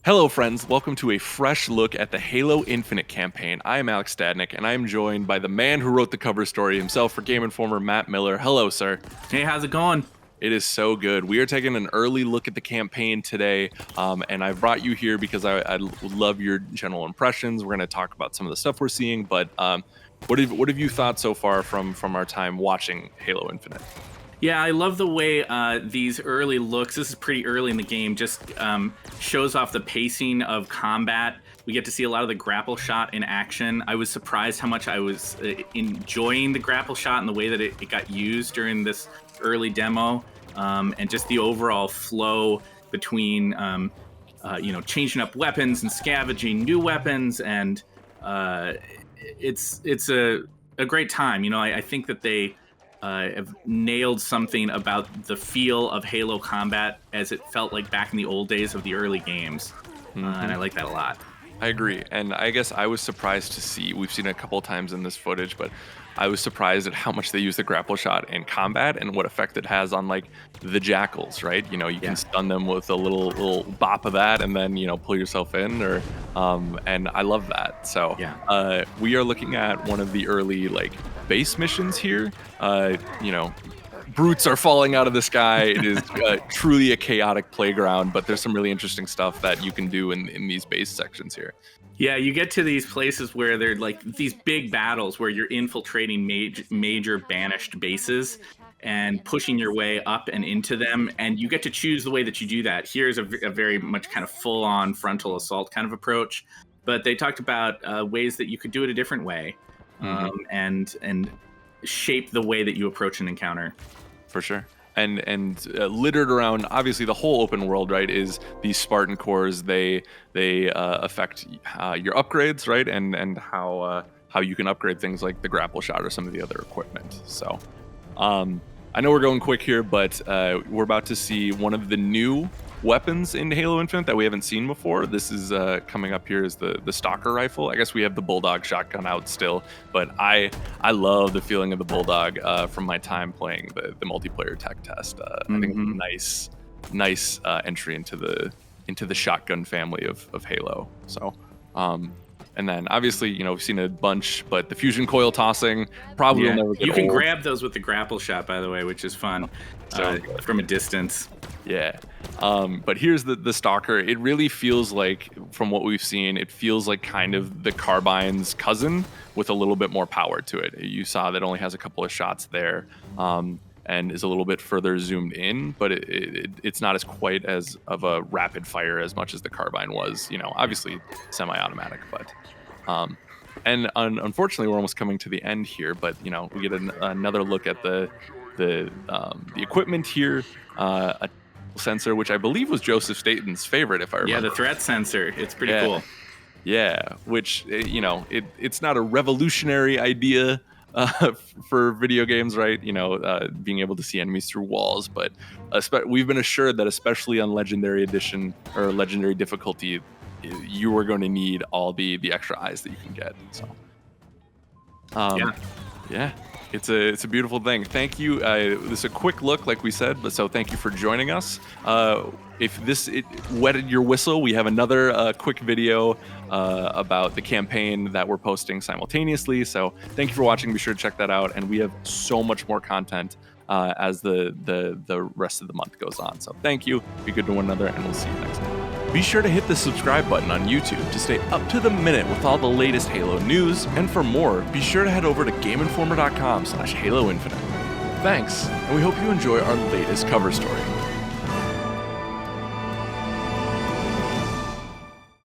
Hello, friends. Welcome to a fresh look at the Halo Infinite campaign. I am Alex Stadnik, and I am joined by the man who wrote the cover story himself for Game Informer, Matt Miller. Hello, sir. Hey, how's it going? It is so good. We are taking an early look at the campaign today, and I brought you here because I love your general impressions. We're going to talk about some of the stuff we're seeing, but what have you thought so far from our time watching Halo Infinite? Yeah, I love the way these early looks, this is pretty early in the game, just shows off the pacing of combat. We get to see a lot of the grapple shot in action. I was surprised how much I was enjoying the grapple shot and the way that it got used during this early demo, and just the overall flow between, changing up weapons and scavenging new weapons, and it's a great time. I think that they have nailed something about the feel of Halo combat as it felt like back in the old days of the early games. And I like that a lot. I agree, and I guess I was surprised to see, we've seen it a couple of times in this footage, but I was surprised at how much they use the grapple shot in combat and what effect it has on like the jackals, right? You can stun them with a little bop of that and then, pull yourself in, or and I love that. So we are looking at one of the early like base missions here. Brutes are falling out of the sky. It is truly a chaotic playground, but there's some really interesting stuff that you can do in these base sections here. Yeah, you get to these places where they're like these big battles where you're infiltrating major banished bases and pushing your way up and into them, and you get to choose the way that you do that. Here's a very much kind of full-on frontal assault kind of approach, but they talked about ways that you could do it a different way, and shape the way that you approach an encounter. For sure. And littered around, obviously, the whole open world, right, is these Spartan Cores. They affect your upgrades, right, and how you can upgrade things like the grapple shot or some of the other equipment. So I know we're going quick here, but we're about to see one of the new weapons in Halo Infinite that we haven't seen before. This is coming up here is the Stalker Rifle. I guess we have the Bulldog shotgun out still, but I love the feeling of the Bulldog from my time playing the multiplayer tech test. I think nice entry into the shotgun family of Halo. So and then obviously, we've seen a bunch, but the fusion coil tossing probably will never get You can old. grab those with the grapple shot, by the way, which is fun from a distance. Yeah. But here's the Stalker. It really feels like, from what we've seen, it feels like kind of the Carbine's cousin with a little bit more power to it. You saw that only has a couple of shots there, and is a little bit further zoomed in, but it's not as quite as of a rapid fire as much as the Carbine was. Obviously semi-automatic, but and unfortunately we're almost coming to the end here. But we get another look at the equipment here. A sensor, which I believe was Joseph Staten's favorite, if I remember. Yeah, the threat sensor. It's pretty cool. Yeah, which it's not a revolutionary idea for video games, right? Being able to see enemies through walls, but we've been assured that especially on Legendary Edition or Legendary difficulty, you are going to need all the extra eyes that you can get. So, yeah. It's a beautiful thing. Thank you. This is a quick look, like we said, but so thank you for joining us. If it wetted your whistle, we have another quick video about the campaign that we're posting simultaneously. So thank you for watching. Be sure to check that out. And we have so much more content as the rest of the month goes on. So thank you. Be good to one another, and we'll see you next time. Be sure to hit the subscribe button on YouTube to stay up to the minute with all the latest Halo news, and for more, be sure to head over to GameInformer.com/Halo Infinite. Thanks, and we hope you enjoy our latest cover story.